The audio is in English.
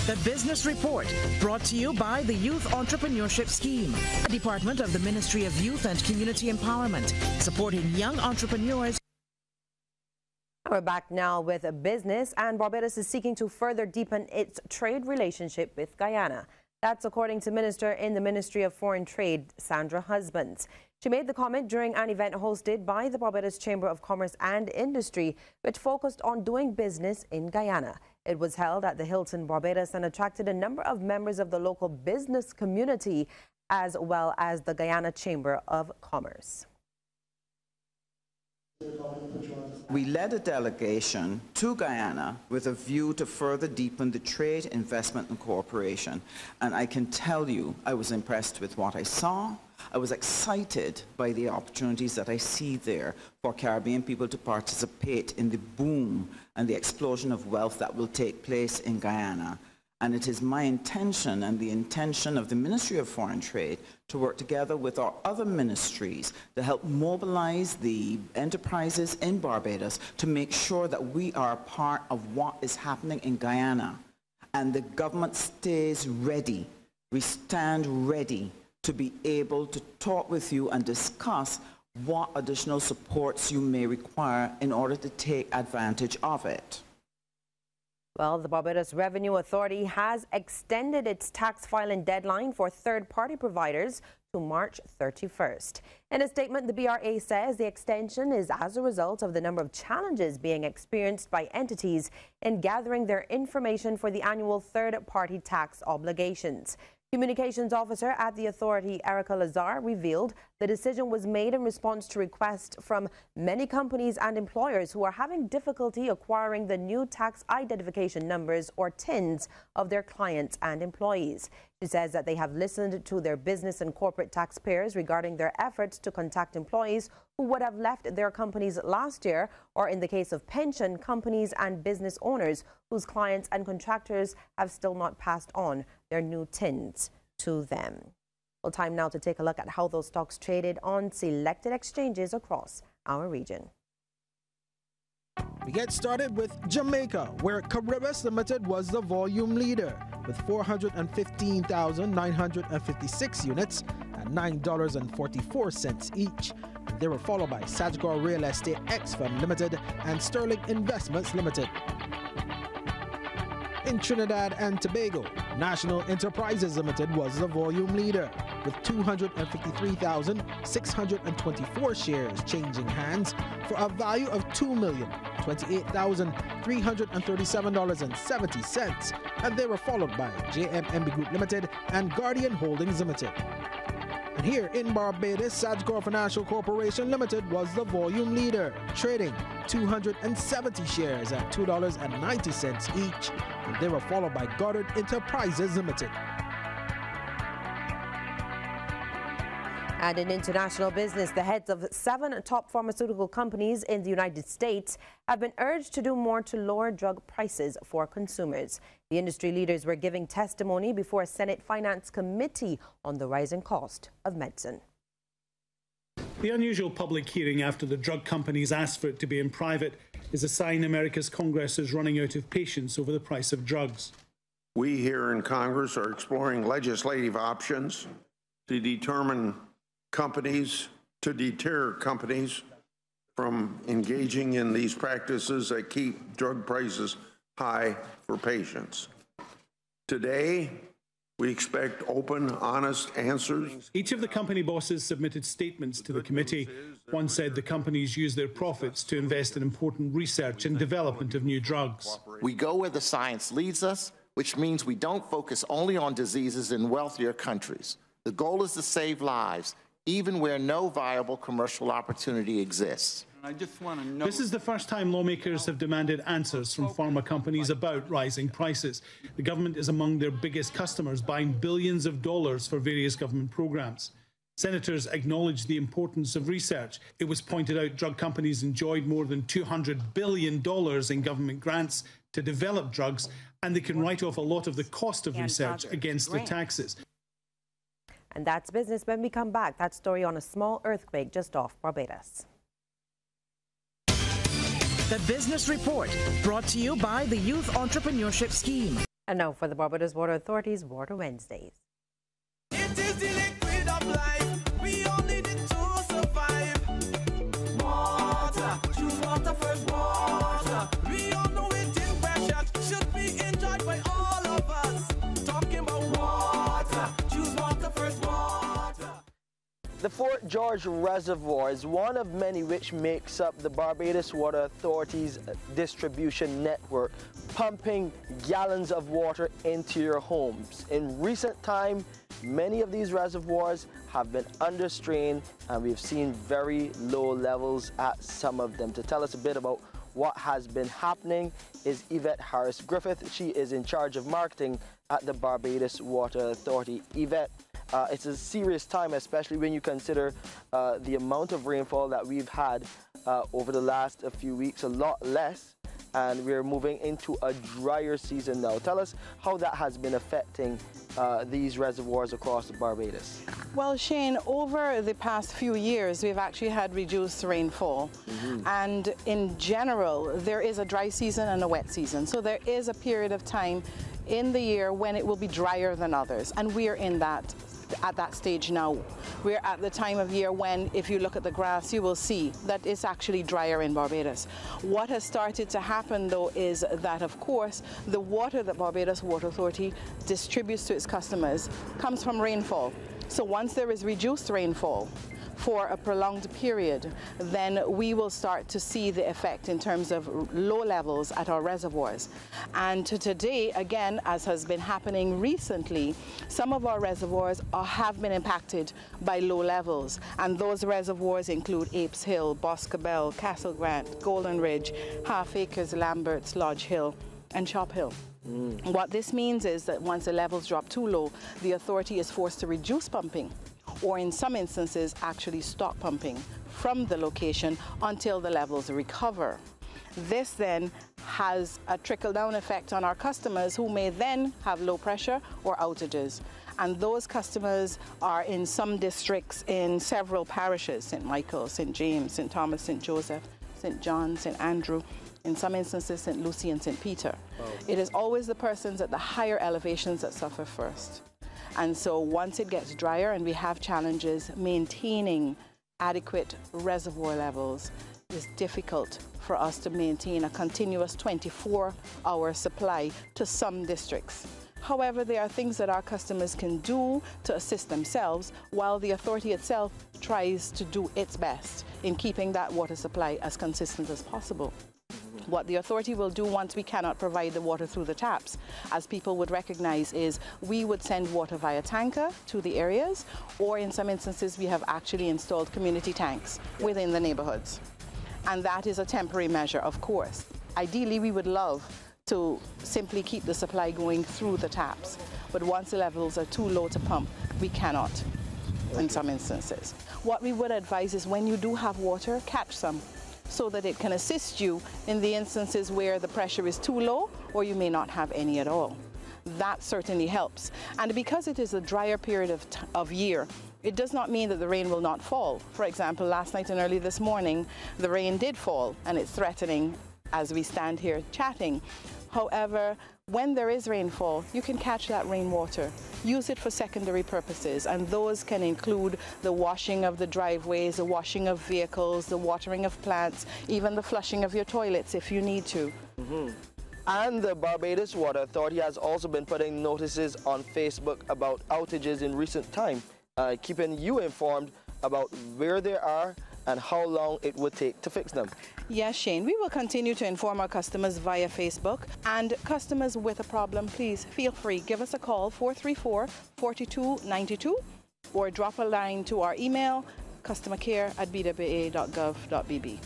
The Business Report, brought to you by the Youth Entrepreneurship Scheme, a department of the Ministry of Youth and Community Empowerment, supporting young entrepreneurs. We're back now with a business, and Barbados is seeking to further deepen its trade relationship with Guyana. That's according to Minister in the Ministry of Foreign Trade, Sandra Husbands. She made the comment during an event hosted by the Barbados Chamber of Commerce and Industry, which focused on doing business in Guyana. It was held at the Hilton Barbados and attracted a number of members of the local business community, as well as the Guyana Chamber of Commerce. We led a delegation to Guyana with a view to further deepen the trade, investment and cooperation. And I can tell you, I was impressed with what I saw. I was excited by the opportunities that I see there for Caribbean people to participate in the boom and the explosion of wealth that will take place in Guyana. And it is my intention and the intention of the Ministry of Foreign Trade to work together with our other ministries to help mobilize the enterprises in Barbados to make sure that we are part of what is happening in Guyana. And the government stays ready. We stand ready to be able to talk with you and discuss what additional supports you may require in order to take advantage of it. Well, the Barbados Revenue Authority has extended its tax filing deadline for third-party providers to March 31st. In a statement, the BRA says the extension is as a result of the number of challenges being experienced by entities in gathering their information for the annual third-party tax obligations. Communications Officer at the authority, Erica Lazar, revealed the decision was made in response to requests from many companies and employers who are having difficulty acquiring the new tax identification numbers, or TINs, of their clients and employees. She says that they have listened to their business and corporate taxpayers regarding their efforts to contact employees who would have left their companies last year, or in the case of pension, companies and business owners whose clients and contractors have still not passed on their new TINs to them. Well, time now to take a look at how those stocks traded on selected exchanges across our region. We get started with Jamaica, where Caribbean Limited was the volume leader with 415,956 units at $9.44 each. And they were followed by Sagicor Real Estate X Fund Limited and Sterling Investments Limited. In Trinidad and Tobago, National Enterprises Limited was the volume leader with 253,624 shares changing hands for a value of $2,028,337.70, and they were followed by JMMB Group Limited and Guardian Holdings Limited. And here in Barbados, Sagicor Financial Corporation Limited was the volume leader, trading 270 shares at $2.90 each, and they were followed by Goddard Enterprises Limited. And in international business, the heads of 7 top pharmaceutical companies in the United States have been urged to do more to lower drug prices for consumers. The industry leaders were giving testimony before a Senate Finance Committee on the rising cost of medicine. The unusual public hearing after the drug companies asked for it to be in private is a sign America's Congress is running out of patience over the price of drugs. We here in Congress are exploring legislative options to deter companies from engaging in these practices that keep drug prices high for patients. Today, we expect open, honest answers. Each of the company bosses submitted statements to the committee. One said the companies use their profits to invest in important research and development of new drugs. We go where the science leads us, which means we don't focus only on diseases in wealthier countries. The goal is to save lives, even where no viable commercial opportunity exists. This is the first time lawmakers have demanded answers from pharma companies about rising prices. The government is among their biggest customers, buying billions of dollars for various government programs. Senators acknowledged the importance of research. It was pointed out drug companies enjoyed more than $200 billion in government grants to develop drugs, and they can write off a lot of the cost of research against their taxes. And that's business. When we come back, that story on a small earthquake just off Barbados. The Business Report, brought to you by the Youth Entrepreneurship Scheme. And now for the Barbados Water Authority's Water Wednesdays. It is the liquid of life. We all need it to survive. Water, choose water first. Water, we all know it is precious. Should be enjoyed by all of us. Talking about water, choose water first. Water. The Fort George Reservoir is one of many which makes up the Barbados Water Authority's distribution network, pumping gallons of water into your homes. In recent time, many of these reservoirs have been under strain, and we've seen very low levels at some of them. To tell us a bit about what has been happening is Yvette Harris-Griffith. She is in charge of marketing at the Barbados Water Authority. Yvette, it's a serious time, especially when you consider the amount of rainfall that we've had over the last few weeks, a lot less, and we're moving into a drier season now. Tell us how that has been affecting these reservoirs across Barbados. Well, Shane, over the past few years, we've actually had reduced rainfall. And in general, there is a dry season and a wet season. So there is a period of time in the year when it will be drier than others. And we are in that at that stage now. We're at the time of year when, if you look at the graphs, you will see that it's actually drier in Barbados. What has started to happen, though, is that, of course, the water that Barbados Water Authority distributes to its customers comes from rainfall. So once there is reduced rainfall for a prolonged period, then we will start to see the effect in terms of low levels at our reservoirs. And today, again, as has been happening recently, some of our reservoirs have been impacted by low levels. And those reservoirs include Apes Hill, Boscobel, Castle Grant, Golden Ridge, Half Acres, Lamberts, Lodge Hill, and Chop Hill. What this means is that once the levels drop too low, the authority is forced to reduce pumping, or in some instances actually stop pumping from the location until the levels recover. This then has a trickle-down effect on our customers, who may then have low pressure or outages. And those customers are in some districts in several parishes: St. Michael, St. James, St. Thomas, St. Joseph, St. John, St. Andrew, in some instances St. Lucy and St. Peter. It is always the persons at the higher elevations that suffer first. And so once it gets drier and we have challenges maintaining adequate reservoir levels, it's difficult for us to maintain a continuous 24-hour supply to some districts. However, there are things that our customers can do to assist themselves, while the authority itself tries to do its best in keeping that water supply as consistent as possible. What the authority will do once we cannot provide the water through the taps, as people would recognize, is we would send water via tanker to the areas, or in some instances we have actually installed community tanks within the neighborhoods. And that is a temporary measure, of course. Ideally, we would love to simply keep the supply going through the taps, but once the levels are too low to pump, we cannot in some instances. What we would advise is, when you do have water, catch some, so that it can assist you in the instances where the pressure is too low or you may not have any at all. That certainly helps. And because it is a drier period of year, it does not mean that the rain will not fall. For example, last night and early this morning, the rain did fall, and it's threatening as we stand here chatting. However, when there is rainfall, you can catch that rainwater, use it for secondary purposes, and those can include the washing of the driveways, the washing of vehicles, the watering of plants, even the flushing of your toilets if you need to. And the Barbados Water Authority has also been putting notices on Facebook about outages in recent time, keeping you informed about where they are and how long it would take to fix them. Yes, Shane, we will continue to inform our customers via Facebook. And customers with a problem, please feel free. Give us a call, 434-4292, or drop a line to our email, customercare@bwa.gov.bb.